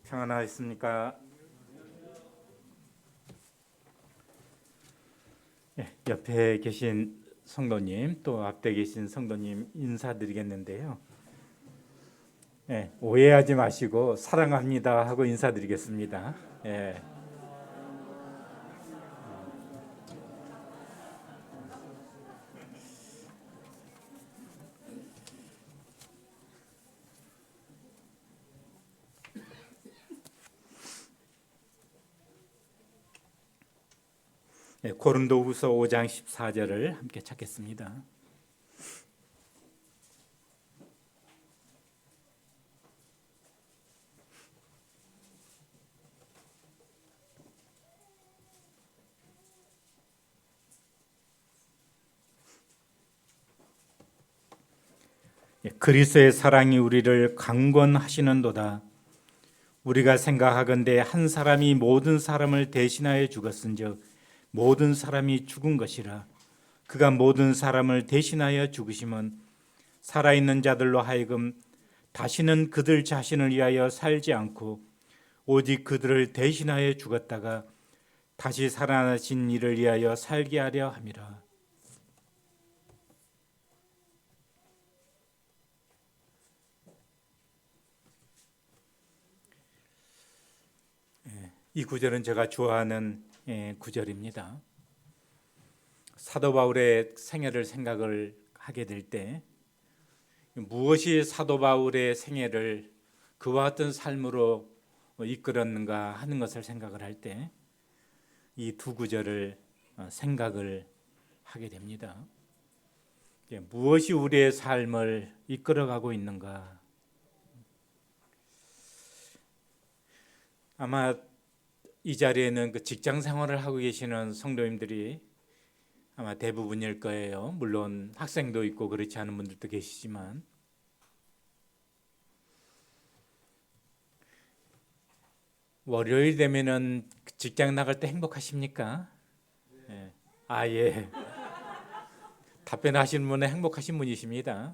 평안하셨습니까? 옆에 계신 성도님 또 앞에 계신 성도님 인사드리겠는데요. 오해하지 마시고 사랑합니다 하고 인사드리겠습니다. 예. 고린도후서 5장 14절을 함께 찾겠습니다. 그리스도의 사랑이 우리를 강권하시는도다. 우리가 생각하건대 한 사람이 모든 사람을 대신하여 죽었은즉 모든 사람이 죽은 것이라. 그가 모든 사람을 대신하여 죽으심은 살아있는 자들로 하여금 다시는 그들 자신을 위하여 살지 않고 오직 그들을 대신하여 죽었다가 다시 살아나신 이를 위하여 살게 하려 함이라. 이 구절은 제가 좋아하는 구절입니다. 사도 바울의 생애를 생각을 하게 될 때 무엇이 사도 바울의 생애를 그와 같은 삶으로 이끌었는가 하는 것을 생각을 할 때 이 두 구절을 생각을 하게 됩니다. 무엇이 우리의 삶을 이끌어가고 있는가? 아마 이 자리에는 그 직장 생활을 하고 계시는 성도님들이 아마 대부분일 거예요. 물론 학생도 있고 그렇지 않은 분들도 계시지만 월요일 되면은 직장 나갈 때 행복하십니까? 예. 예. 답변하시는 분은 행복하신 분이십니다.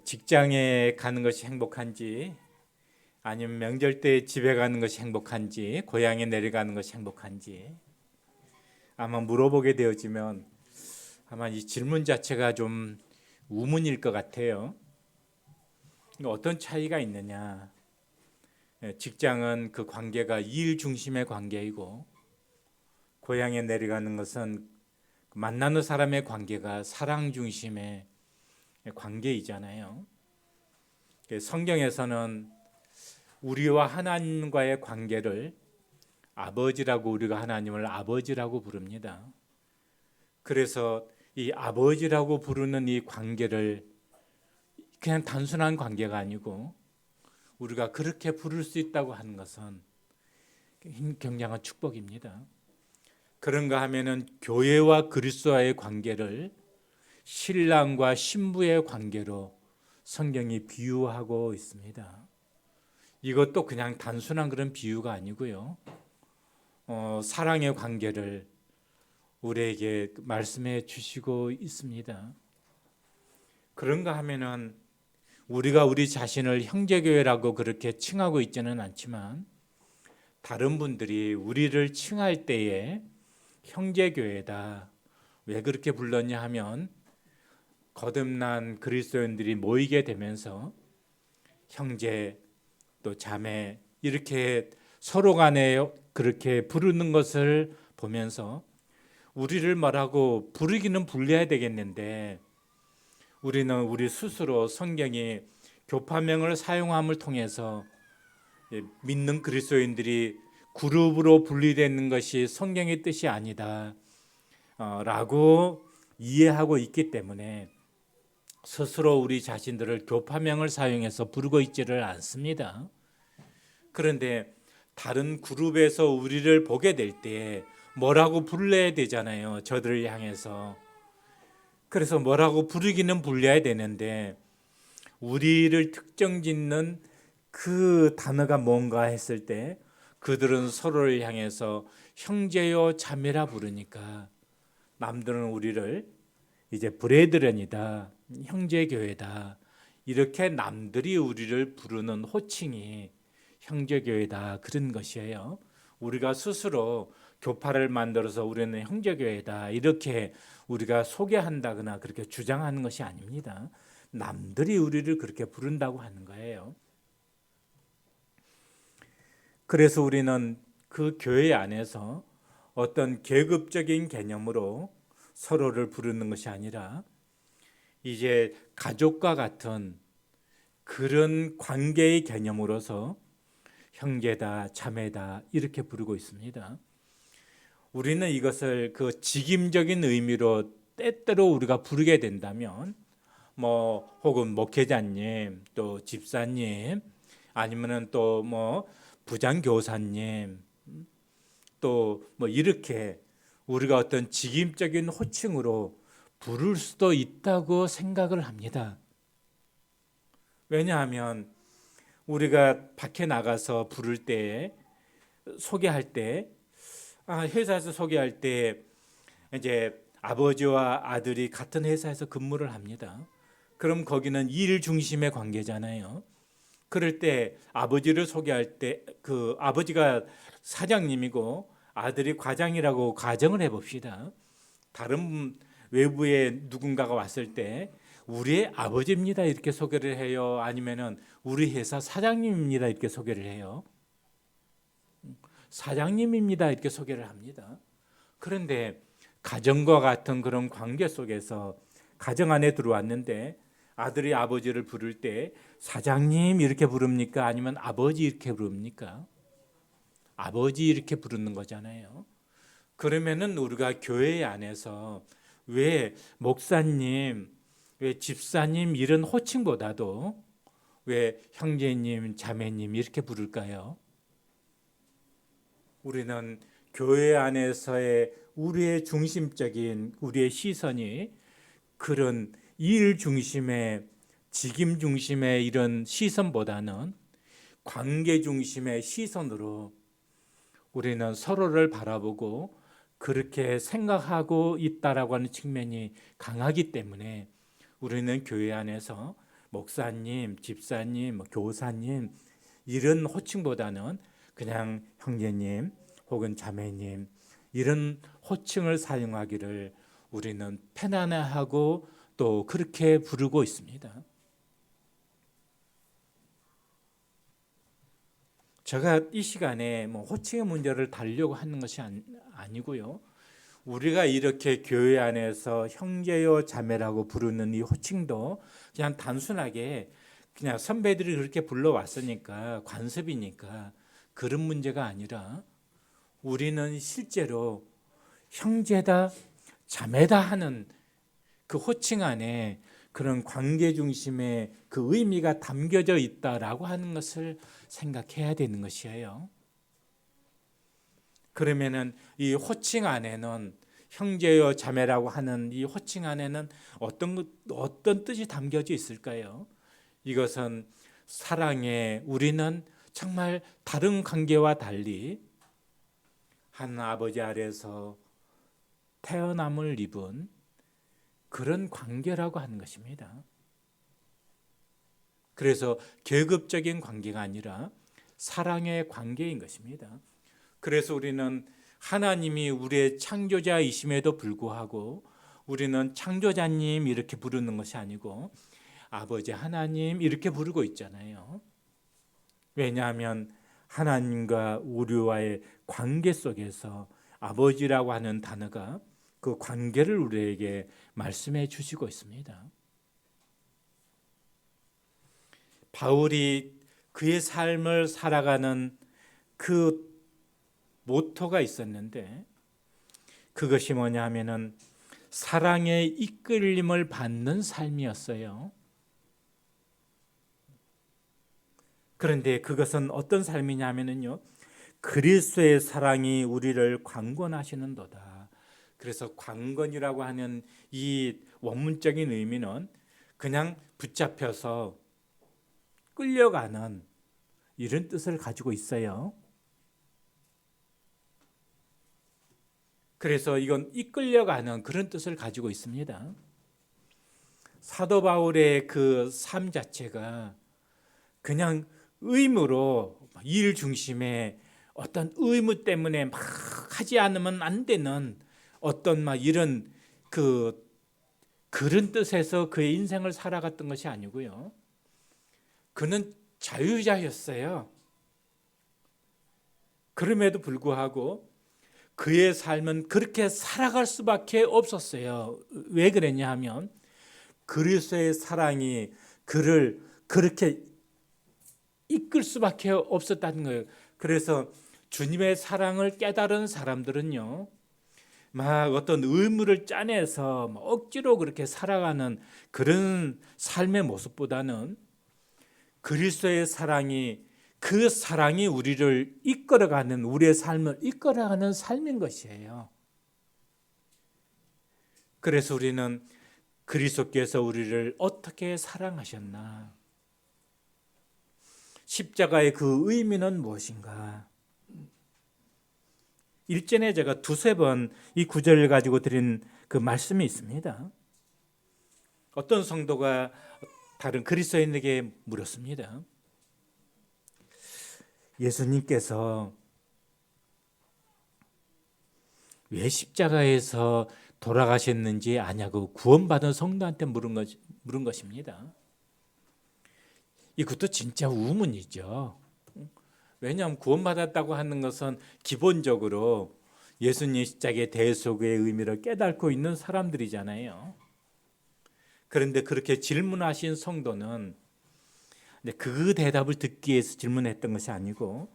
직장에 가는 것이 행복한지 아니면 명절 때 집에 가는 것이 행복한지 고향에 내려가는 것이 행복한지 아마 물어보게 되어지면 아마 이 질문 자체가 좀 우문일 것 같아요. 어떤 차이가 있느냐? 직장은 그 관계가 일 중심의 관계이고 고향에 내려가는 것은 만나는 사람의 관계가 사랑 중심의 관계이잖아요. 성경에서는 우리와 하나님과의 관계를 아버지라고 우리가 하나님을 아버지라고 부릅니다. 그래서 이 아버지라고 부르는 이 관계를 그냥 단순한 관계가 아니고 우리가 그렇게 부를 수 있다고 하는 것은 굉장한 축복입니다. 그런가 하면은 교회와 그리스도와의 관계를 신랑과 신부의 관계로 성경이 비유하고 있습니다. 이것도 그냥 단순한 그런 비유가 아니고요. 사랑의 관계를 우리에게 말씀해 주시고 있습니다. 그런가 하면은 우리가 우리 자신을 형제교회라고 그렇게 칭하고 있지는 않지만 다른 분들이 우리를 칭할 때에 형제교회다. 왜 그렇게 불렀냐 하면 거듭난 그리스도인들이 모이게 되면서 형제 또 자매 이렇게 서로 간에 그렇게 부르는 것을 보면서 우리를 뭐라고 부르기는 불려야 되겠는데 우리는 우리 스스로 성경이 교파명을 사용함을 통해서 믿는 그리스도인들이 그룹으로 분리되는 것이 성경의 뜻이 아니다 라고 이해하고 있기 때문에 스스로 우리 자신들을 교파명을 사용해서 부르고 있지를 않습니다. 그런데 다른 그룹에서 우리를 보게 될 때 뭐라고 불러야 되잖아요. 저들을 향해서. 그래서 뭐라고 부르기는 불려야 되는데 우리를 특정 짓는 그 단어가 뭔가 했을 때 그들은 서로를 향해서 형제요 자매라 부르니까 남들은 우리를 이제 브레드런이다, 형제교회다 이렇게 남들이 우리를 부르는 호칭이 형제교회다 그런 것이에요. 우리가 스스로 교파를 만들어서 우리는 형제교회다 이렇게 우리가 소개한다거나 그렇게 주장하는 것이 아닙니다. 남들이 우리를 그렇게 부른다고 하는 거예요. 그래서 우리는 그 교회 안에서 어떤 계급적인 개념으로 서로를 부르는 것이 아니라 이제 가족과 같은 그런 관계의 개념으로서 형제다, 자매다 이렇게 부르고 있습니다. 우리는 이것을 그 직임적인 의미로 때때로 우리가 부르게 된다면 혹은 목회자님, 또 집사님, 아니면은 또 부장교사님, 또 이렇게 우리가 어떤 직임적인 호칭으로 부를 수도 있다고 생각을 합니다. 왜냐하면 우리가 밖에 나가서 부를 때, 소개할 때, 회사에서 소개할 때 이제 아버지와 아들이 같은 회사에서 근무를 합니다. 그럼 거기는 일 중심의 관계잖아요. 그럴 때 아버지를 소개할 때 그 아버지가 사장님이고 아들이 과장이라고 가정을 해봅시다. 다른 외부의 누군가가 왔을 때 우리의 아버지입니다 이렇게 소개를 해요? 아니면은 우리 회사 사장님입니다 이렇게 소개를 해요? 사장님입니다 이렇게 소개를 합니다. 그런데 가정과 같은 그런 관계 속에서 가정 안에 들어왔는데 아들이 아버지를 부를 때 사장님 이렇게 부릅니까? 아니면 아버지 이렇게 부릅니까? 아버지 이렇게 부르는 거잖아요. 그러면은 우리가 교회 안에서 왜 목사님, 왜 집사님 이런 호칭보다도 왜 형제님, 자매님 이렇게 부를까요? 우리는 교회 안에서의 우리의 중심적인 우리의 시선이 그런 일 중심의 직임 중심의 이런 시선보다는 관계 중심의 시선으로 우리는 서로를 바라보고 그렇게 생각하고 있다라고 하는 측면이 강하기 때문에 우리는 교회 안에서 목사님, 집사님, 교사님 이런 호칭보다는 그냥 형제님 혹은 자매님 이런 호칭을 사용하기를 우리는 편안해하고 또 그렇게 부르고 있습니다. 제가 이 시간에 호칭의 문제를 다루려고 하는 것이 아니고요. 우리가 이렇게 교회 안에서 형제요 자매라고 부르는 이 호칭도 그냥 단순하게 그냥 선배들이 그렇게 불러왔으니까 관습이니까 그런 문제가 아니라 우리는 실제로 형제다 자매다 하는 그 호칭 안에 그런 관계 중심의 그 의미가 담겨져 있다라고 하는 것을 생각해야 되는 것이에요. 그러면은 이 호칭 안에는 형제여 자매라고 하는 이 호칭 안에는 어떤 뜻이 담겨져 있을까요? 이것은 사랑에 우리는 정말 다른 관계와 달리 한 아버지 아래서 태어남을 입은 그런 관계라고 하는 것입니다. 그래서 계급적인 관계가 아니라 사랑의 관계인 것입니다. 그래서 우리는 하나님이 우리의 창조자이심에도 불구하고 우리는 창조자님 이렇게 부르는 것이 아니고 아버지 하나님 이렇게 부르고 있잖아요. 왜냐하면 하나님과 우리와의 관계 속에서 아버지라고 하는 단어가 그 관계를 우리에게 말씀해 주시고 있습니다. 바울이 그의 삶을 살아가는 그 모토가 있었는데 그것이 뭐냐 하면은 사랑의 이끌림을 받는 삶이었어요. 그런데 그것은 어떤 삶이냐 하면은요. 그리스도의 사랑이 우리를 강권하시는도다. 그래서 강권이라고 하는 이 원문적인 의미는 그냥 붙잡혀서 끌려가는 이런 뜻을 가지고 있어요. 그래서 이건 이끌려가는 그런 뜻을 가지고 있습니다. 사도 바울의 그 삶 자체가 그냥 의무로 일 중심에 어떤 의무 때문에 막 하지 않으면 안 되는 어떤 막 이런 그런 뜻에서 그의 인생을 살아갔던 것이 아니고요. 그는 자유자였어요. 그럼에도 불구하고 그의 삶은 그렇게 살아갈 수밖에 없었어요. 왜 그랬냐 하면 그리스도의 사랑이 그를 그렇게 이끌 수밖에 없었다는 거예요. 그래서 주님의 사랑을 깨달은 사람들은요, 막 어떤 의무를 짜내서 억지로 그렇게 살아가는 그런 삶의 모습보다는 그리스도의 사랑이 그 사랑이 우리를 이끌어가는 우리의 삶을 이끌어가는 삶인 것이에요. 그래서 우리는 그리스도께서 우리를 어떻게 사랑하셨나? 십자가의 그 의미는 무엇인가? 일전에 제가 두세 번 이 구절을 가지고 드린 그 말씀이 있습니다. 어떤 성도가 다른 그리스도인에게 물었습니다. 예수님께서 왜 십자가에서 돌아가셨는지 아냐고 구원받은 성도한테 물은 것입니다. 이것도 진짜 우문이죠. 왜냐하면 구원받았다고 하는 것은 기본적으로 예수님 십자가의 대속의 의미를 깨닫고 있는 사람들이잖아요. 그런데 그렇게 질문하신 성도는 그 대답을 듣기 위해서 질문했던 것이 아니고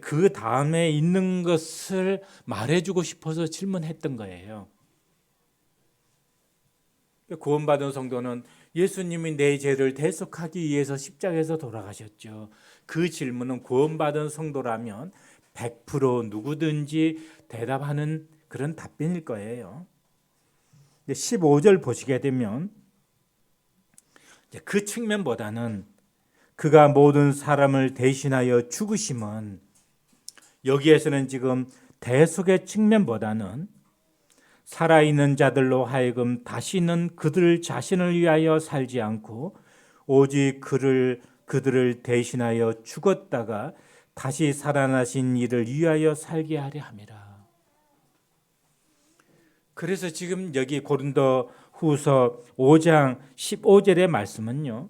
그 다음에 있는 것을 말해주고 싶어서 질문했던 거예요. 구원받은 성도는 예수님이 내 죄를 대속하기 위해서 십자가에서 돌아가셨죠. 그 질문은 구원받은 성도라면 100% 누구든지 대답하는 그런 답변일 거예요. 15절 보시게 되면 그 측면보다는 그가 모든 사람을 대신하여 죽으심은 여기에서는 지금 대속의 측면보다는 살아있는 자들로 하여금 다시는 그들 자신을 위하여 살지 않고 오직 그들을 대신하여 죽었다가 다시 살아나신 이를 위하여 살게 하려 함이라. 그래서 지금 여기 고린도 후서 5장 15절의 말씀은요,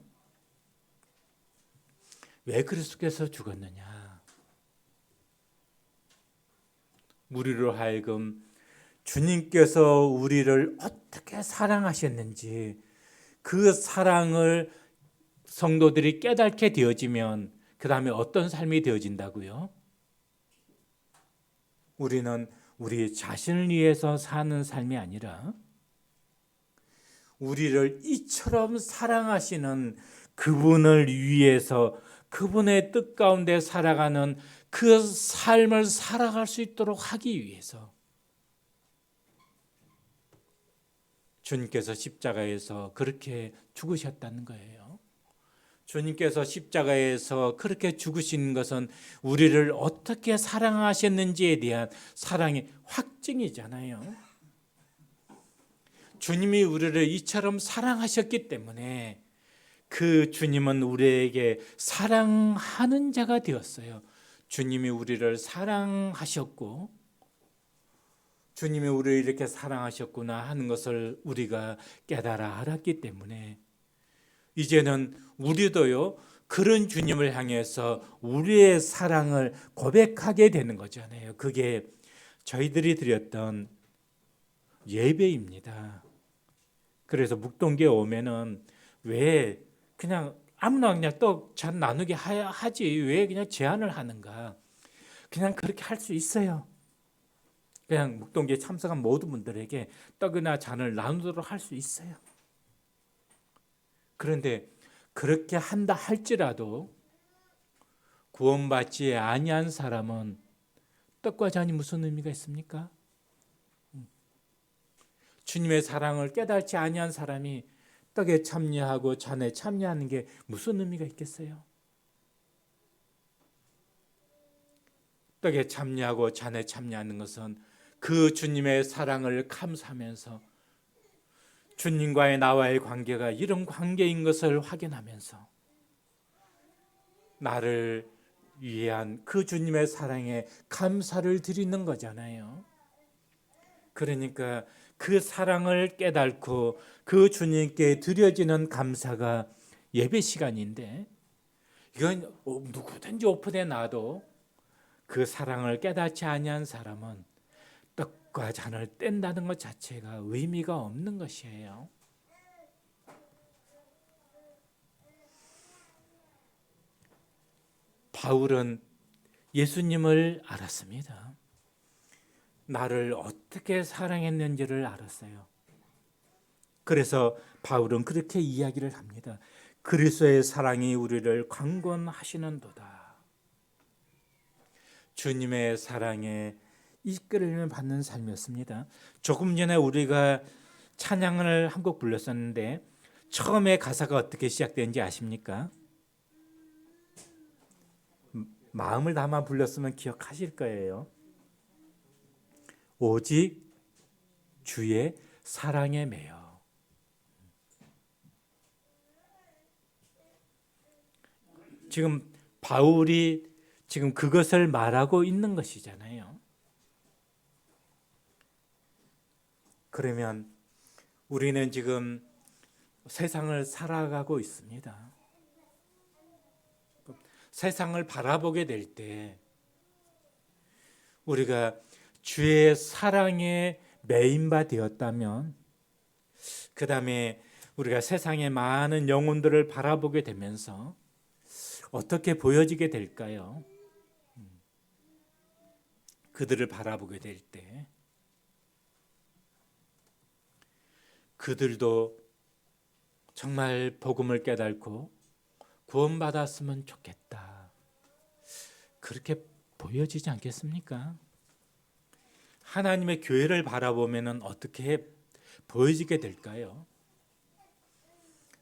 왜 그리스도께서 죽었느냐? 우리로 하여금 주님께서 우리를 어떻게 사랑하셨는지 그 사랑을 성도들이 깨닫게 되어지면 그 다음에 어떤 삶이 되어진다고요? 우리는 우리 자신을 위해서 사는 삶이 아니라 우리를 이처럼 사랑하시는 그분을 위해서 그분의 뜻 가운데 살아가는 그 삶을 살아갈 수 있도록 하기 위해서 주님께서 십자가에서 그렇게 죽으셨다는 거예요. 주님께서 십자가에서 그렇게 죽으신 것은 우리를 어떻게 사랑하셨는지에 대한 사랑의 확증이잖아요. 주님이 우리를 이처럼 사랑하셨기 때문에 그 주님은 우리에게 사랑하는 자가 되었어요. 주님이 우리를 사랑하셨고 주님이 우리를 이렇게 사랑하셨구나 하는 것을 우리가 깨달아 알았기 때문에 이제는 우리도요 그런 주님을 향해서 우리의 사랑을 고백하게 되는 거잖아요. 그게 저희들이 드렸던 예배입니다. 그래서 묵동교에 오면은 왜 그냥 아무나 그냥 또 잔 나누게 하지 왜 그냥 제한을 하는가? 그냥 그렇게 할 수 있어요. 그냥 묵동기에 참석한 모든 분들에게 떡이나 잔을 나누도록 할 수 있어요. 그런데 그렇게 한다 할지라도 구원받지 아니한 사람은 떡과 잔이 무슨 의미가 있습니까? 주님의 사랑을 깨닫지 아니한 사람이 떡에 참여하고 잔에 참여하는 게 무슨 의미가 있겠어요? 떡에 참여하고 잔에 참여하는 것은 그 주님의 사랑을 감사하면서 주님과의 나와의 관계가 이런 관계인 것을 확인하면서 나를 위한 그 주님의 사랑에 감사를 드리는 거잖아요. 그러니까 그 사랑을 깨닫고 그 주님께 드려지는 감사가 예배 시간인데, 이건 누구든지 오픈해 놔도 그 사랑을 깨닫지 아니한 사람은 떡과 잔을 뗀다는 것 자체가 의미가 없는 것이에요. 바울은 예수님을 알았습니다. 나를 어떻게 사랑했는지를 알았어요. 그래서 바울은 그렇게 이야기를 합니다. 그리스도의 사랑이 우리를 강권하시는도다. 주님의 사랑에 이끌림을 받는 삶이었습니다. 조금 전에 우리가 찬양을 한 곡 불렀었는데 처음에 가사가 어떻게 시작되는지 아십니까? 마음을 담아 불렀으면 기억하실 거예요. 오직 주의 사랑에 매여. 지금 바울이 지금 그것을 말하고 있는 것이잖아요. 그러면 우리는 지금 세상을 살아가고 있습니다. 세상을 바라보게 될 때 우리가 주의 사랑에 매인바 되었다면, 그 다음에 우리가 세상의 많은 영혼들을 바라보게 되면서 어떻게 보여지게 될까요? 그들을 바라보게 될 때 그들도 정말 복음을 깨닫고 구원받았으면 좋겠다, 그렇게 보여지지 않겠습니까? 하나님의 교회를 바라보면 어떻게 보여지게 될까요?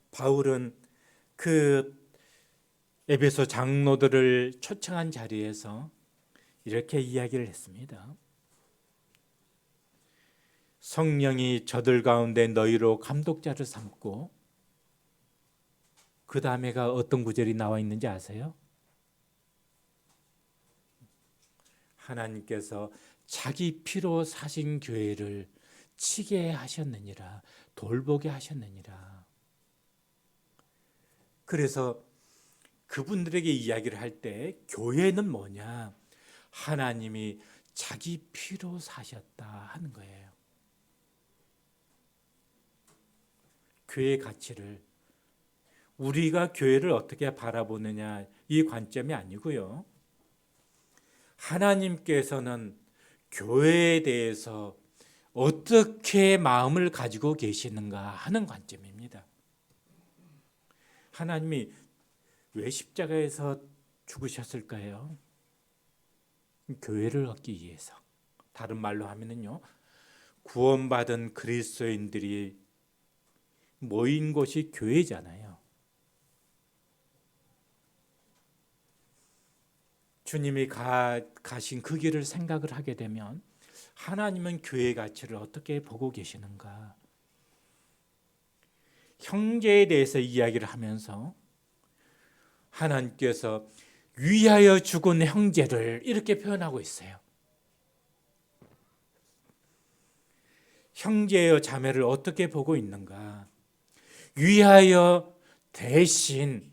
바울은 그 에베소 장로들을 초청한 자리에서 이렇게 이야기를 했습니다. 성령이 저들 가운데 너희로 감독자를 삼고, 그 다음에가 어떤 구절이 나와 있는지 아세요? 하나님께서 자기 피로 사신 교회를 치게 하셨느니라, 돌보게 하셨느니라. 그래서 그분들에게 이야기를 할 때 교회는 뭐냐? 하나님이 자기 피로 사셨다 하는 거예요. 교회의 가치를, 우리가 교회를 어떻게 바라보느냐 이 관점이 아니고요. 하나님께서는 교회에 대해서 어떻게 마음을 가지고 계시는가 하는 관점입니다. 하나님이 왜 십자가에서 죽으셨을까요? 교회를 얻기 위해서. 다른 말로 하면은요, 구원받은 그리스도인들이 모인 곳이 교회잖아요. 주님이 가신 그 길을 생각을 하게 되면 하나님은 교회의 가치를 어떻게 보고 계시는가? 형제에 대해서 이야기를 하면서 하나님께서 위하여 죽은 형제를 이렇게 표현하고 있어요. 형제여 자매를 어떻게 보고 있는가? 위하여 대신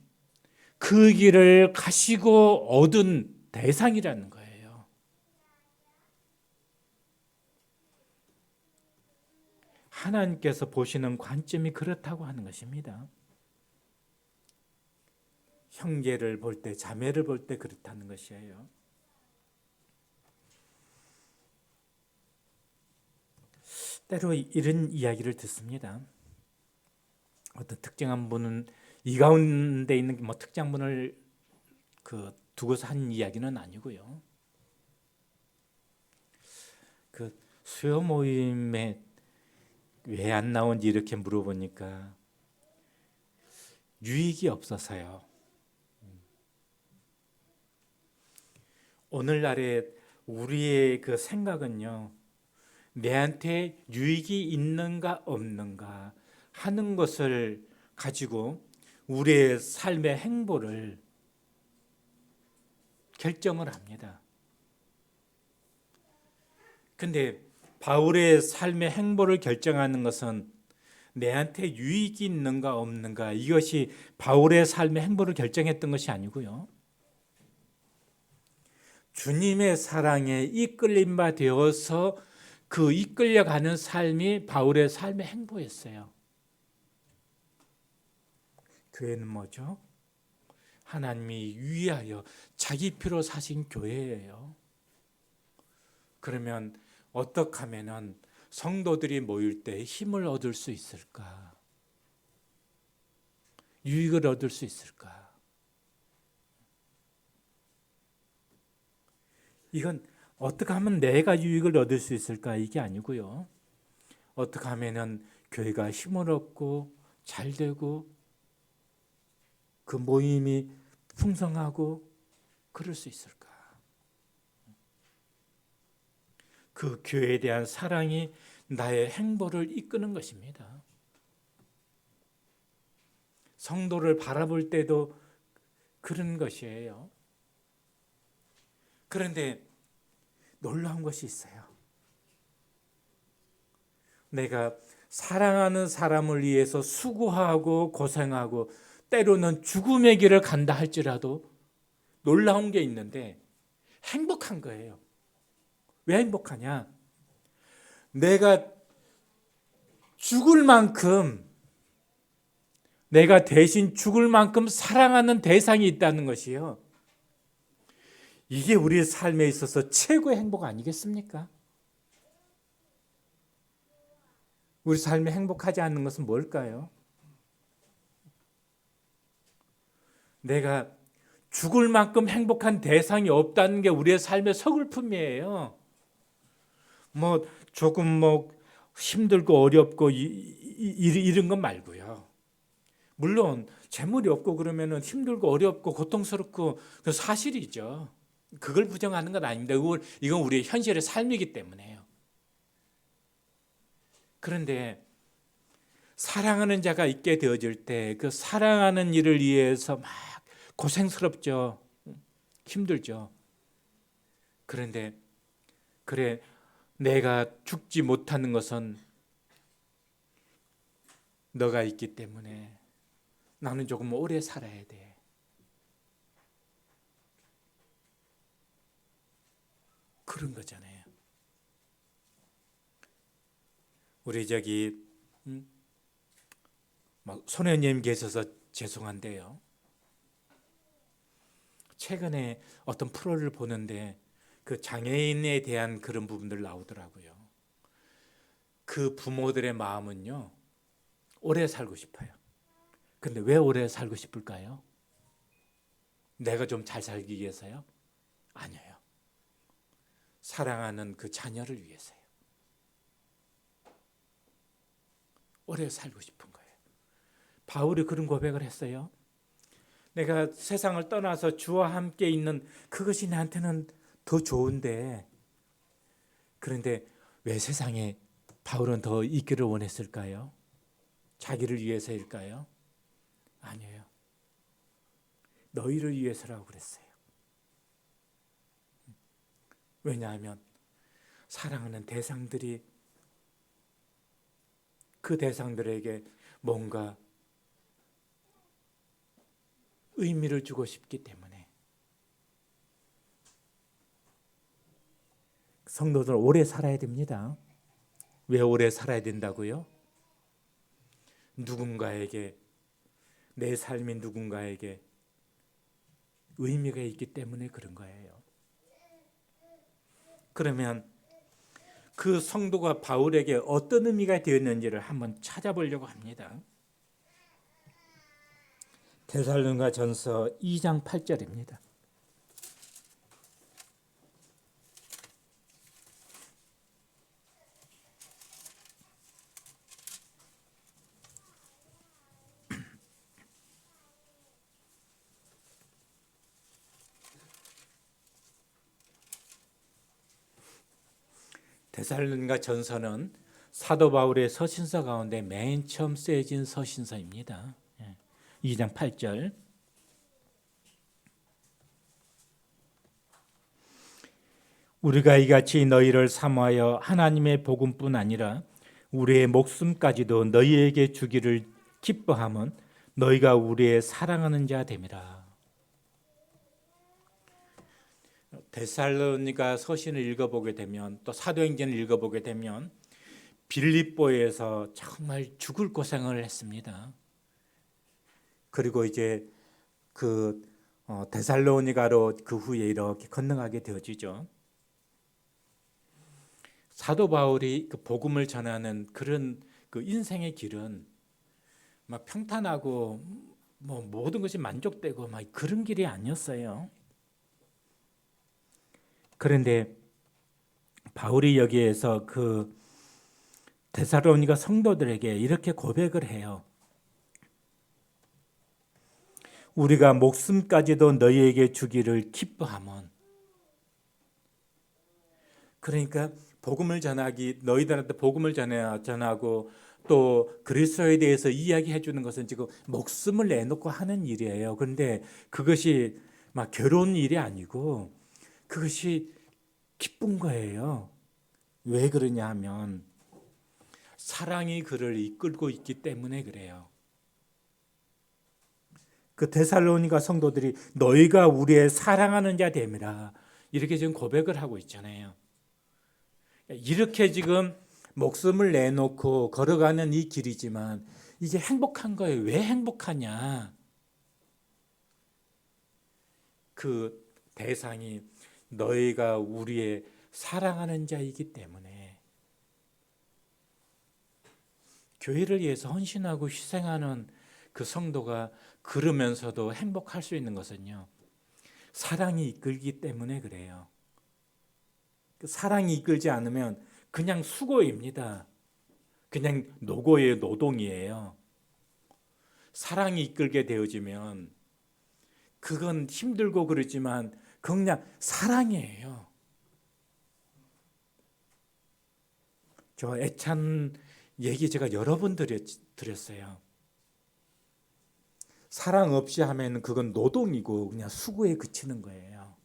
그 길을 가시고 얻은 대상이라는 거예요. 하나님께서 보시는 관점이 그렇다고 하는 것입니다. 형제를 볼 때, 자매를 볼 때 그렇다는 것이에요. 때로 이런 이야기를 듣습니다. 어떤 특정한 분은 이 가운데 있는 특정한 분을 두고서 한 이야기는 아니고요. 그 수요 모임에 왜 안 나온지 이렇게 물어보니까 유익이 없어서요. 오늘날에 우리의 그 생각은요, 내한테 유익이 있는가 없는가, 하는 것을 가지고 우리의 삶의 행보를 결정을 합니다. 근데 바울의 삶의 행보를 결정하는 것은 내한테 유익이 있는가 없는가, 이것이 바울의 삶의 행보를 결정했던 것이 아니고요. 주님의 사랑에 이끌림 바 되어서 그 이끌려가는 삶이 바울의 삶의 행보였어요. 교회는 뭐죠? 하나님이 위하여 자기 피로 사신 교회예요. 그러면 어떻게 하면은 성도들이 모일 때 힘을 얻을 수 있을까? 유익을 얻을 수 있을까? 이건 어떻게 하면 내가 유익을 얻을 수 있을까? 이게 아니고요. 어떻게 하면은 교회가 힘을 얻고 잘 되고 그 모임이 풍성하고 그럴 수 있을까? 그 교회에 대한 사랑이 나의 행보를 이끄는 것입니다. 성도를 바라볼 때도 그런 것이에요. 그런데 놀라운 것이 있어요. 내가 사랑하는 사람을 위해서 수고하고 고생하고 때로는 죽음의 길을 간다 할지라도 놀라운 게 있는데 행복한 거예요. 왜 행복하냐? 내가 죽을 만큼, 내가 대신 죽을 만큼 사랑하는 대상이 있다는 것이요. 이게 우리 삶에 있어서 최고의 행복 아니겠습니까? 우리 삶이 행복하지 않는 것은 뭘까요? 내가 죽을 만큼 행복한 대상이 없다는 게 우리의 삶의 서글픔이에요. 조금 힘들고 어렵고 이런 건 말고요. 물론 재물이 없고 그러면은 힘들고 어렵고 고통스럽고 그 사실이죠. 그걸 부정하는 건 아닙니다. 이건 우리의 현실의 삶이기 때문에요. 그런데 사랑하는 자가 있게 되어질 때 그 사랑하는 일을 위해서 막 고생스럽죠. 힘들죠. 그런데 그래, 내가 죽지 못하는 것은 너가 있기 때문에 나는 조금 오래 살아야 돼. 그런 거잖아요. 우리 소녀님 계셔서 죄송한데요. 최근에 어떤 프로를 보는데 그 장애인에 대한 그런 부분들 나오더라고요. 그 부모들의 마음은요, 오래 살고 싶어요. 근데 왜 오래 살고 싶을까요? 내가 좀 잘 살기 위해서요? 아니에요. 사랑하는 그 자녀를 위해서요. 오래 살고 싶은 거예요. 바울이 그런 고백을 했어요. 내가 세상을 떠나서 주와 함께 있는 그것이 나한테는 더 좋은데, 그런데 왜 세상에 바울은 더 있기를 원했을까요? 자기를 위해서일까요? 아니에요. 너희를 위해서라고 그랬어요. 왜냐하면 사랑하는 대상들이 그 대상들에게 뭔가 의미를 주고 싶기 때문에. 성도들은 오래 살아야 됩니다. 왜 오래 살아야 된다고요? 누군가에게, 내 삶이 누군가에게 의미가 있기 때문에 그런 거예요. 그러면 그 성도가 바울에게 어떤 의미가 되었는지를 한번 찾아보려고 합니다. 데살로니가전서 2장 8절입니다. 데살로니가전서는 사도 바울의 서신서 가운데 맨 처음 쓰여진 서신서입니다. 2장 8절. 우리가 이같이 너희를 사모하여 하나님의 복음뿐 아니라 우리의 목숨까지도 너희에게 주기를 기뻐함은 너희가 우리의 사랑하는 자 됨이라. 데살로니가 서신을 읽어보게 되면, 또 사도행전을 읽어보게 되면 빌립보에서 정말 죽을 고생을 했습니다. 그리고 이제 그 데살로니가로 그 후에 이렇게 건너가게 되어지죠. 사도 바울이 그 복음을 전하는 그런 그 인생의 길은 막 평탄하고 뭐 모든 것이 만족되고 막 그런 길이 아니었어요. 그런데 바울이 여기에서 그 데살로니가 성도들에게 이렇게 고백을 해요. 우리가 목숨까지도 너희에게 주기를 기뻐함은, 그러니까 복음을 전하기, 너희들한테 복음을 전하고 또 그리스도에 대해서 이야기해 주는 것은 지금 목숨을 내놓고 하는 일이에요. 그런데 그것이 막 괴로운 일이 아니고 그것이 기쁜 거예요. 왜 그러냐 하면 사랑이 그를 이끌고 있기 때문에 그래요. 그 데살로니가 성도들이 너희가 우리의 사랑하는 자 됨이라 이렇게 지금 고백을 하고 있잖아요. 이렇게 지금 목숨을 내놓고 걸어가는 이 길이지만 이게 행복한 거예요. 왜 행복하냐? 그 대상이 너희가 우리의 사랑하는 자이기 때문에, 교회를 위해서 헌신하고 희생하는 그 성도가 그러면서도 행복할 수 있는 것은요, 사랑이 이끌기 때문에 그래요. 사랑이 이끌지 않으면 그냥 수고입니다. 그냥 노고예요, 노동이에요. 사랑이 이끌게 되어지면 그건 힘들고 그렇지만 그냥 사랑이에요. 저 애찬 얘기 제가 여러 번 드렸어요. 사랑 없이 하면 그건 노동이고 그냥 수고에 그치는 거예요.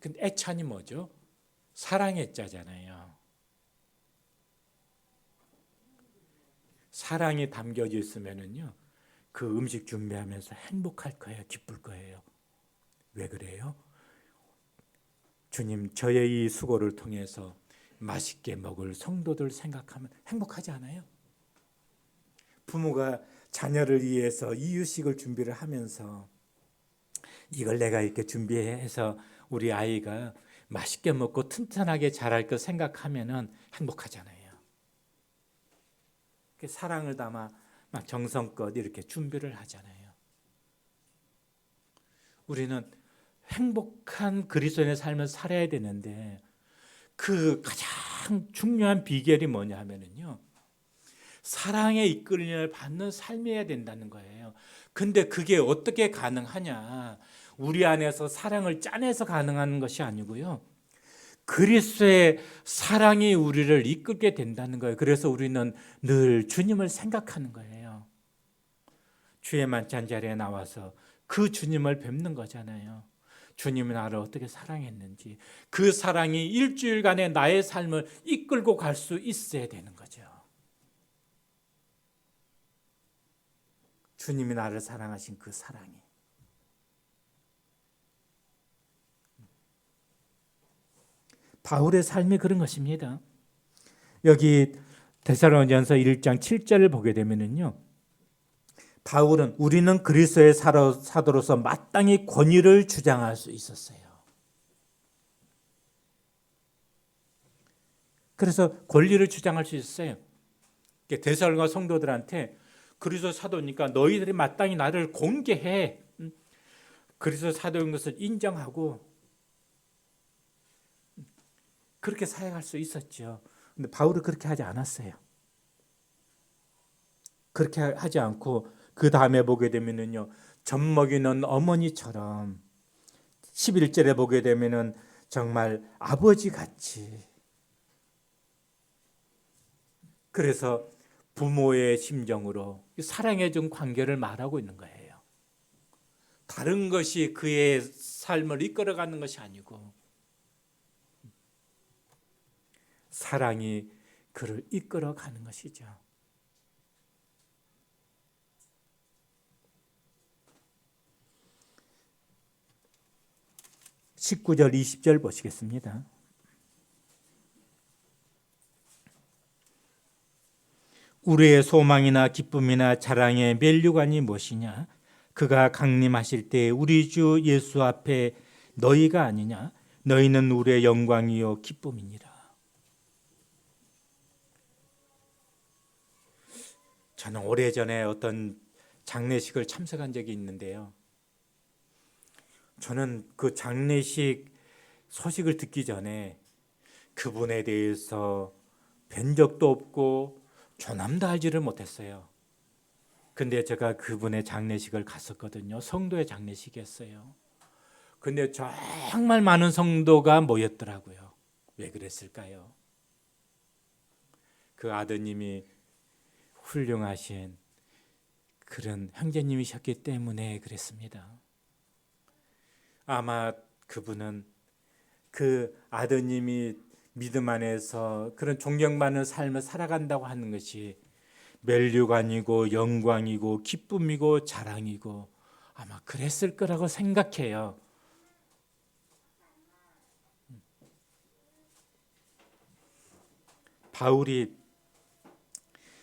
근데 애찬이 뭐죠? 사랑의 자잖아요. 사랑이 담겨져 있으면은요, 그 음식 준비하면서 행복할 거예요. 기쁠 거예요. 왜 그래요? 주님, 저의 이 수고를 통해서 맛있게 먹을 성도들 생각하면 행복하지 않아요? 부모가 자녀를 위해서 이유식을 준비를 하면서 이걸 내가 이렇게 준비해서 우리 아이가 맛있게 먹고 튼튼하게 자랄 거 생각하면은 행복하잖아요. 사랑을 담아 막 정성껏 이렇게 준비를 하잖아요. 우리는 행복한 그리스도인의 삶을 살아야 되는데 그 가장 중요한 비결이 뭐냐 하면은요, 사랑의 이끌림을 받는 삶이어야 된다는 거예요. 근데 그게 어떻게 가능하냐? 우리 안에서 사랑을 짜내서 가능한 것이 아니고요, 그리스도의 사랑이 우리를 이끌게 된다는 거예요. 그래서 우리는 늘 주님을 생각하는 거예요. 주의 만찬 자리에 나와서 그 주님을 뵙는 거잖아요. 주님이 나를 어떻게 사랑했는지, 그 사랑이 일주일간의 나의 삶을 이끌고 갈 수 있어야 되는 거죠. 주님이 나를 사랑하신 그 사랑이. 바울의 삶이 그런 것입니다. 여기 데살로니가서 1장 7절을 보게 되면은요, 바울은 우리는 그리스도의 사도로서 마땅히 권위를 주장할 수 있었어요. 그래서 권리를 주장할 수 있었어요. 데살로니가 성도들한테 그리스도 사도니까 너희들이 마땅히 나를 공개해. 그리스도 사도인 것을 인정하고 그렇게 사역할 수 있었죠. 근데 바울은 그렇게 하지 않았어요. 그렇게 하지 않고 그 다음에 보게 되면은요, 젖 먹이는 어머니처럼 11절에 보게 되면은 정말 아버지 같이 그래서 부모의 심정으로 사랑해 준 관계를 말하고 있는 거예요. 다른 것이 그의 삶을 이끌어가는 것이 아니고 사랑이 그를 이끌어가는 것이죠. 19절 20절 보시겠습니다. 우리의 소망이나 기쁨이나 자랑의 면류관이 무엇이냐? 그가 강림하실 때 우리 주 예수 앞에 너희가 아니냐? 너희는 우리의 영광이요 기쁨이니라. 저는 오래전에 어떤 장례식을 참석한 적이 있는데요. 저는 그 장례식 소식을 듣기 전에 그분에 대해서 뵌 적도 없고 조남도 알지를 못했어요. 근데 제가 그분의 장례식을 갔었거든요. 성도의 장례식이었어요. 근데 정말 많은 성도가 모였더라고요. 왜 그랬을까요? 그 아드님이 훌륭하신 그런 형제님이셨기 때문에 그랬습니다. 아마 그분은 그 아드님이 믿음 안에서 그런 존경받는 삶을 살아간다고 하는 것이 면류관이고 영광이고 기쁨이고 자랑이고 아마 그랬을 거라고 생각해요. 바울이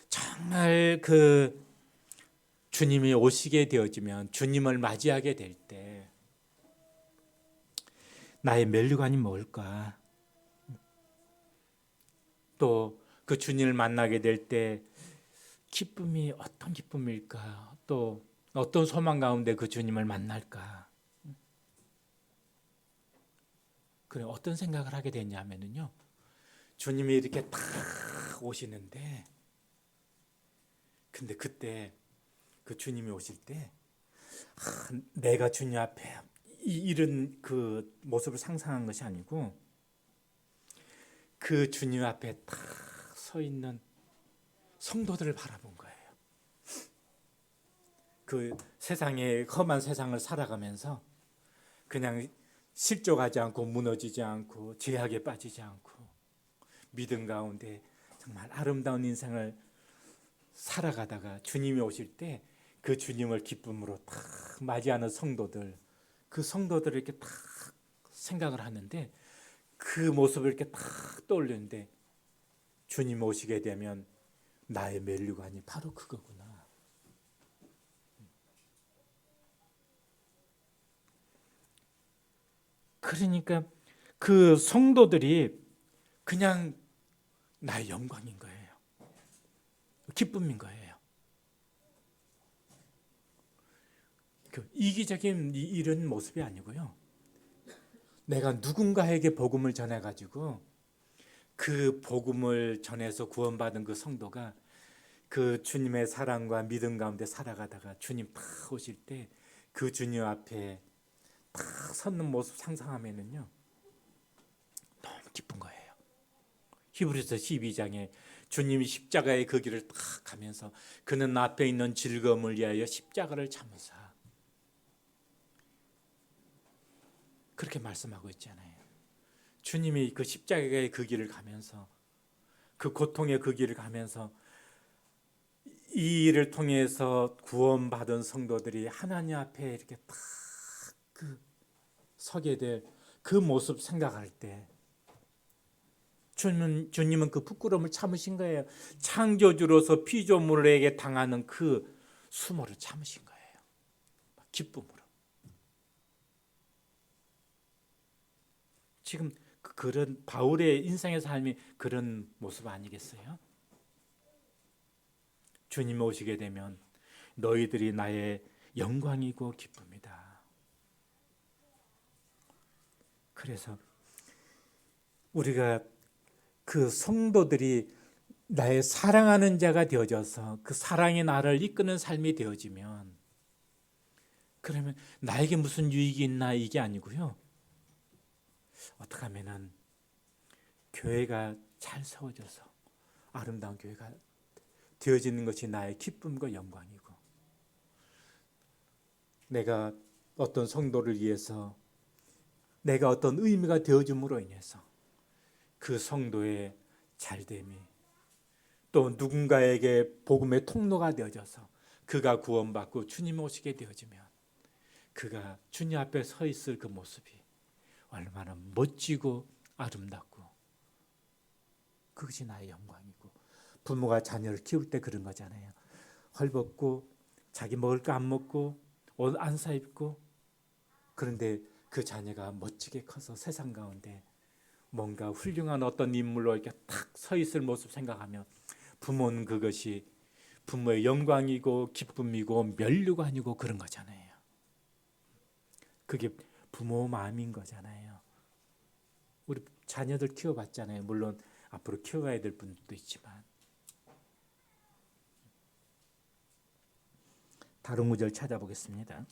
정말 그 주님이 오시게 되어지면 주님을 맞이하게 될 때 나의 면류관이 뭘까? 또 그 주님을 만나게 될 때 기쁨이 어떤 기쁨일까? 또 어떤 소망 가운데 그 주님을 만날까? 그래 어떤 생각을 하게 됐냐면요. 주님이 이렇게 탁 오시는데 근데 그때 그 주님이 오실 때 내가 주님 앞에 이런 그 모습을 상상한 것이 아니고 그 주님 앞에 탁 서 있는 성도들을 바라본 거예요. 그 세상에 험한 세상을 살아가면서 그냥 실족하지 않고 무너지지 않고 죄악에 빠지지 않고 믿음 가운데 정말 아름다운 인생을 살아가다가 주님이 오실 때 그 주님을 기쁨으로 탁 맞이하는 성도들, 그 성도들을 이렇게 탁 생각을 하는데 그 모습을 이렇게 탁 떠올리는데 주님 오시게 되면 나의 면류관이 바로 그거구나. 그러니까 그 성도들이 그냥 나의 영광인 거예요. 기쁨인 거예요. 그 이기적인 이런 모습이 아니고요. 내가 누군가에게 복음을 전해가지고 그 복음을 전해서 구원받은 그 성도가 그 주님의 사랑과 믿음 가운데 살아가다가 주님 탁 오실 때 그 주님 앞에 탁 섰는 모습 상상하면은요 너무 기쁜 거예요. 히브리서 12장에 주님이 십자가의 그 길을 탁 가면서 그는 앞에 있는 즐거움을 위하여 십자가를 참으사 그렇게 말씀하고 있잖아요. 주님이 그 십자가의 그 길을 가면서 그 고통의 그 길을 가면서 이 일을 통해서 구원받은 성도들이 하나님 앞에 이렇게 딱 그 서게 될 그 모습 생각할 때 주님은 그 부끄러움을 참으신 거예요. 창조주로서 피조물에게 당하는 그 수모를 참으신 거예요. 기쁨으로. 지금 그런 바울의 인생의 삶이 그런 모습 아니겠어요? 주님 오시게 되면 너희들이 나의 영광이고 기쁨이다. 그래서 우리가 그 성도들이 나의 사랑하는 자가 되어져서 그 사랑이 나를 이끄는 삶이 되어지면 그러면 나에게 무슨 유익이 있나 이게 아니고요. 어떻게 하면은 교회가 잘 세워져서 아름다운 교회가 되어지는 것이 나의 기쁨과 영광이고, 내가 어떤 성도를 위해서 내가 어떤 의미가 되어줌으로 인해서 그 성도의 잘됨이 또 누군가에게 복음의 통로가 되어져서 그가 구원받고 주님 오시게 되어지면 그가 주님 앞에 서 있을 그 모습이 얼마나 멋지고 아름답고, 그것이 나의 영광이고, 부모가 자녀를 키울 때 그런 거잖아요. 헐벗고 자기 먹을 거 안 먹고 옷 안 사입고, 그런데 그 자녀가 멋지게 커서 세상 가운데 뭔가 훌륭한 어떤 인물로 이렇게 탁 서 있을 모습 생각하면 부모는 그것이 부모의 영광이고 기쁨이고 면류관이고 그런 거잖아요. 그게 부모 마음인 거잖아요. 우리 자녀들 키워봤잖아요. 물론 앞으로 키워가야 될 분도 있지만. 다른 구절 찾아보겠습니다.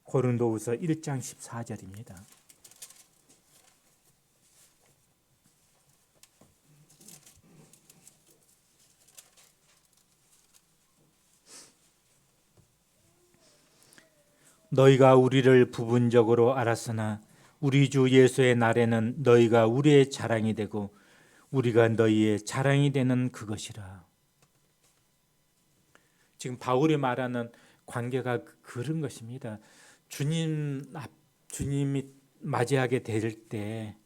고린도후서 1장 14절입니다. 너희가 우리를 부분적으로 알았으나 우리 주 예수의 날에는 너희가 우리의 자랑이 되고 우리가 너희의 자랑이 되는 그것이라. 지금 바울이 말하는 관계가 그런 것입니다. 주님이 맞이하게 될 때,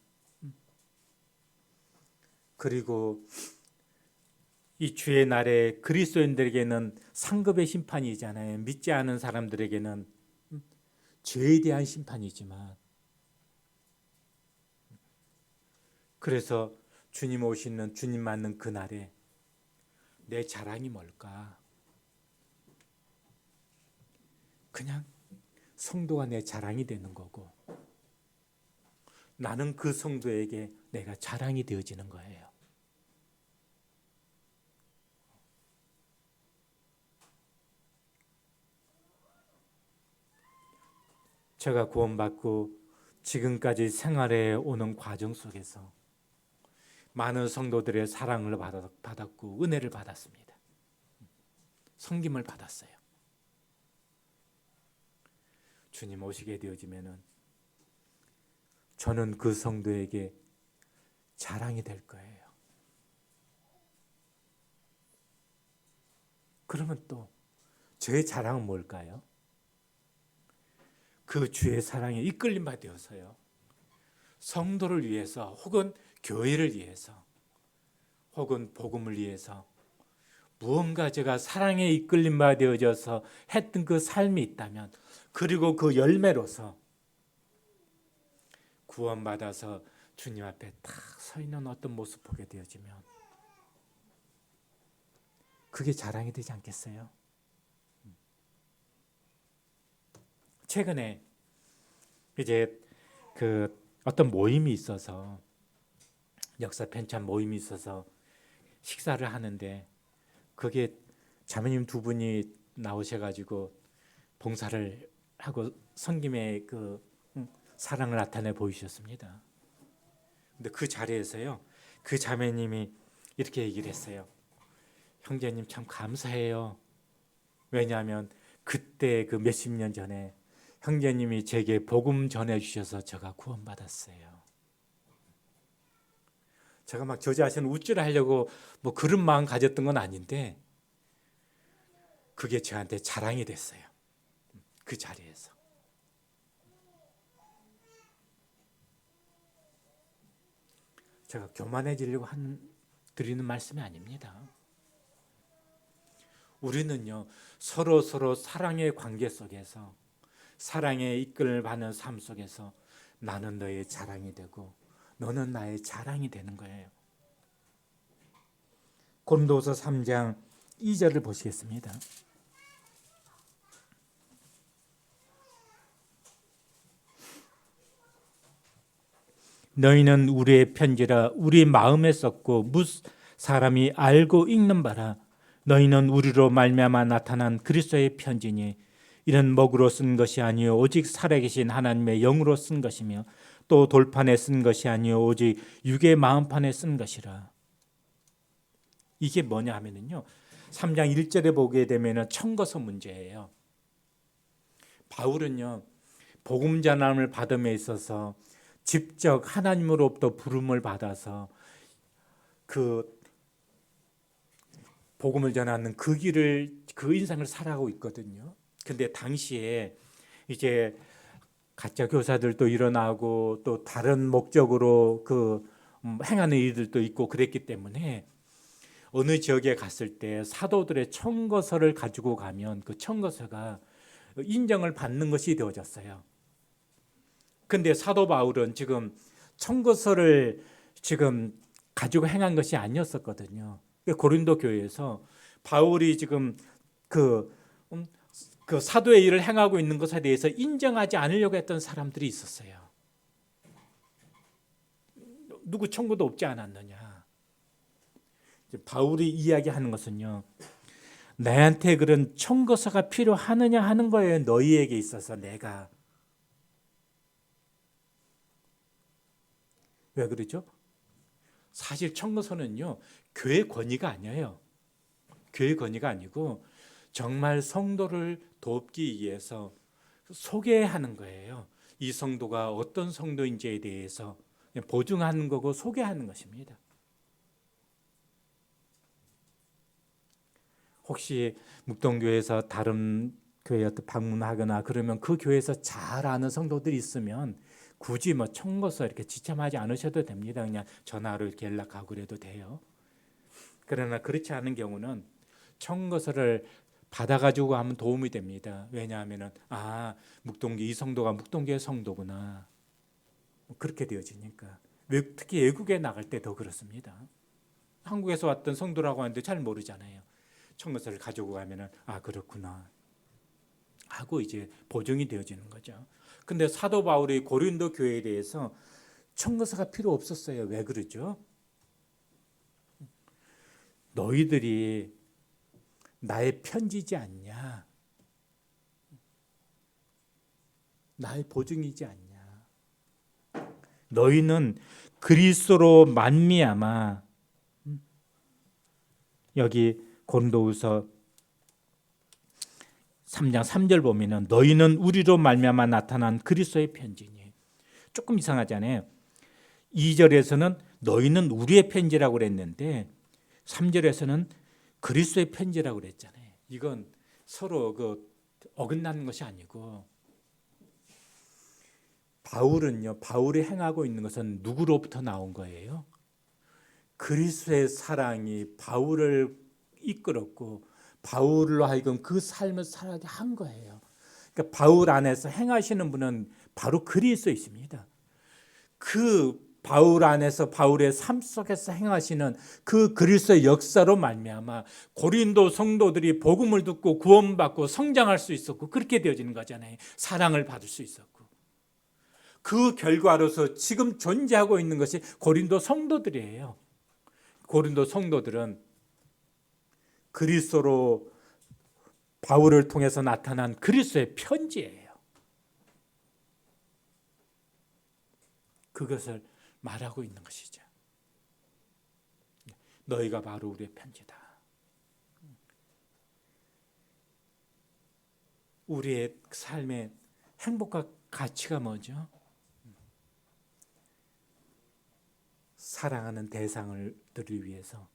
그리고 이 주의 날에 그리스도인들에게는 상급의 심판이잖아요. 믿지 않은 사람들에게는 죄에 대한 심판이지만, 그래서 주님 오시는, 주님 맞는 그날에 내 자랑이 뭘까? 그냥 성도가 내 자랑이 되는 거고, 나는 그 성도에게 내가 자랑이 되어지는 거예요. 제가 구원받고 지금까지 생활해 오는 과정 속에서 많은 성도들의 사랑을 받았고 은혜를 받았습니다. 섬김을 받았어요. 주님 오시게 되어지면은 저는 그 성도에게 자랑이 될 거예요. 그러면 또 저의 자랑은 뭘까요? 그 주의 사랑에 이끌림 바 되어서요, 성도를 위해서 혹은 교회를 위해서 혹은 복음을 위해서 무언가 제가 사랑에 이끌림 바 되어져서 했던 그 삶이 있다면, 그리고 그 열매로서 구원받아서 주님 앞에 딱 서 있는 어떤 모습 보게 되어지면 그게 자랑이 되지 않겠어요? 최근에 이제 그 어떤 모임이 있어서, 역사 편찬 모임이 있어서 식사를 하는데, 그게 자매님 두 분이 나오셔가지고 봉사를 하고 섬김의 그 사랑을 나타내 보이셨습니다. 근데 그 자리에서요, 그 자매님이 이렇게 얘기를 했어요. 형제님 참 감사해요. 왜냐하면 그때 그 몇십 년 전에 형제님이 제게 복음 전해주셔서 제가 구원받았어요. 제가 막 저 자신을 우쭐하려고 뭐 그런 마음 가졌던 건 아닌데, 그게 저한테 자랑이 됐어요. 그 자리에서. 제가 교만해지려고 드리는 말씀이 아닙니다. 우리는요, 서로 사랑의 관계 속에서, 사랑의 이끌을 받는 삶 속에서 나는 너의 자랑이 되고 너는 나의 자랑이 되는 거예요. 고린도서 3장 2절을 보시겠습니다. 너희는 우리의 편지라 우리 마음에 썼고 무 사람이 알고 읽는 바라. 너희는 우리로 말미암아 나타난 그리스도의 편지니 이는 먹으로 쓴 것이 아니요 오직 살아계신 하나님의 영으로 쓴 것이며 또 돌판에 쓴 것이 아니요 오직 육의 마음판에 쓴 것이라. 이게 뭐냐 하면은요. 3장 1절에 보게 되면은 청거서 문제예요. 바울은요. 복음 전함을 받음에 있어서 직접 하나님으로부터 부름을 받아서 그 복음을 전하는 그 길을 그 인생을 살아가고 있거든요. 근데 당시에 이제 가짜 교사들도 일어나고 또 다른 목적으로 행하는 일들도 있고 그랬기 때문에 어느 지역에 갔을 때 사도들의 청거서를 가지고 가면 그 청거서가 인정을 받는 것이 되어졌어요. 근데 사도 바울은 지금 청거서를 지금 가지고 행한 것이 아니었었거든요. 고린도 교회에서 바울이 지금 그 사도의 일을 행하고 있는 것에 대해서 인정하지 않으려고 했던 사람들이 있었어요. 누구 청구도 없지 않았느냐. 바울이 이야기하는 것은요. 나한테 그런 청거서가 필요하느냐 하는 거예요. 너희에게 있어서 내가. 왜 그러죠? 사실 청거서는요. 교회 권위가 아니에요. 교회 권위가 아니고 정말 성도를 돕기 위해서 소개하는 거예요. 이 성도가 어떤 성도인지에 대해서 보증하는 거고 소개하는 것입니다. 혹시 묵동교회에서 다른 교회에 방문하거나 그러면 그 교회에서 잘 아는 성도들이 있으면 굳이 뭐 청거서 이렇게 지참하지 않으셔도 됩니다. 그냥 전화로 이렇게 연락하고 그래도 돼요. 그러나 그렇지 않은 경우는 청거서를 받아가지고 하면 도움이 됩니다. 왜냐하면은 묵동교 이 성도가 묵동교의 성도구나 그렇게 되어지니까. 특히 외국에 나갈 때 더 그렇습니다. 한국에서 왔던 성도라고 하는데 잘 모르잖아요. 청거서를 가지고 가면은 그렇구나 하고 이제 보증이 되어지는 거죠. 근데 사도 바울이 고린도 교회에 대해서 청거서가 필요 없었어요. 왜 그러죠? 너희들이 나의 편지지 않냐? 나의 보증이지 않냐? 너희는 그리스도로 만미암아 여기 고린도후서 3장 3절 보면은 너희는 우리로 말미암아 나타난 그리스도의 편지니. 조금 이상하잖아요. 2절에서는 너희는 우리의 편지라고 그랬는데 3절에서는 그리스도의 편지라고 그랬잖아요. 이건 서로 어긋나는 것이 아니고 바울이 행하고 있는 것은 누구로부터 나온 거예요? 그리스도의 사랑이 바울을 이끌었고 바울로 하여금 그 삶을 살아게 한 거예요. 그러니까 바울 안에서 행하시는 분은 바로 그리스도이십니다. 그 바울 안에서 바울의 삶 속에서 행하시는 그 그리스도의 역사로 말미암아 고린도 성도들이 복음을 듣고 구원받고 성장할 수 있었고 그렇게 되어지는 거잖아요. 사랑을 받을 수 있었고 그 결과로서 지금 존재하고 있는 것이 고린도 성도들이에요. 고린도 성도들은 그리스도로 바울을 통해서 나타난 그리스도의 편지예요. 그것을 말하고 있는 것이죠. 너희가 바로 우리의 편지다. 우리의 삶의 행복과 가치가 뭐죠? 사랑하는 대상들을 위해서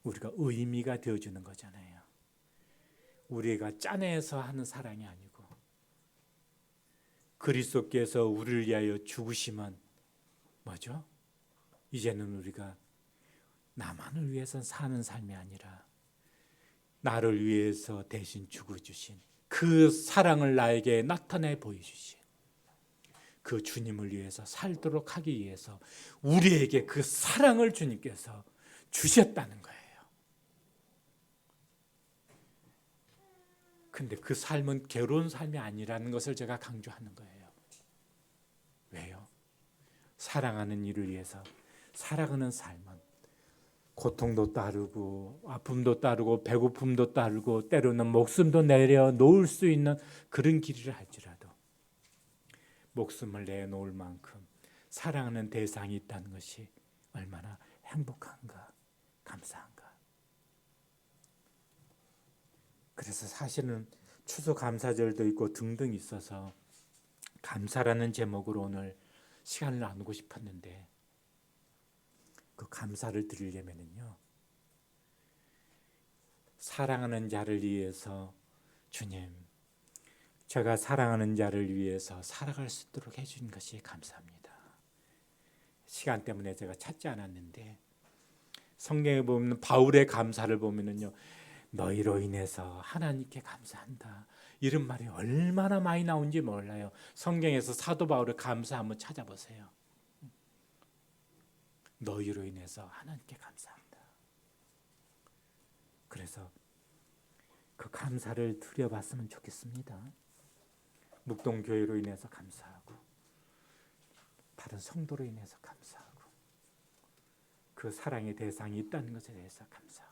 우리가 의미가 되어주는 거잖아요. 우리가 짠해서 하는 사랑이 아니고 그리스도께서 우리를 위하여 죽으심은 뭐죠? 이제는 우리가 나만을 위해서 사는 삶이 아니라 나를 위해서 대신 죽어주신 그 사랑을 나에게 나타내 보여주신 그 주님을 위해서 살도록 하기 위해서 우리에게 그 사랑을 주님께서 주셨다는 거예요. 근데 그 삶은 괴로운 삶이 아니라는 것을 제가 강조하는 거예요. 왜요? 사랑하는 이를 위해서 살아가는 삶은 고통도 따르고 아픔도 따르고 배고픔도 따르고 때로는 목숨도 내려놓을 수 있는 그런 길이라 할지라도 목숨을 내놓을 만큼 사랑하는 대상이 있다는 것이 얼마나 행복한가 감사한가. 그래서 사실은 추수감사절도 있고 등등 있어서 감사라는 제목으로 오늘 시간을 나누고 싶었는데, 그 감사를 드리려면요, 사랑하는 자를 위해서, 주님, 제가 사랑하는 자를 위해서 살아갈 수 있도록 해준 것이 감사합니다. 시간 때문에 제가 찾지 않았는데 성경에 보면 바울의 감사를 보면은요, 너희로 인해서 하나님께 감사한다, 이런 말이 얼마나 많이 나온지 몰라요. 성경에서 사도 바울의 감사 한번 찾아보세요. 너희로 인해서 하나님께 감사한다. 그래서 그 감사를 드려봤으면 좋겠습니다. 묵동교회로 인해서 감사하고, 다른 성도로 인해서 감사하고, 그 사랑의 대상이 있다는 것에 대해서 감사하고,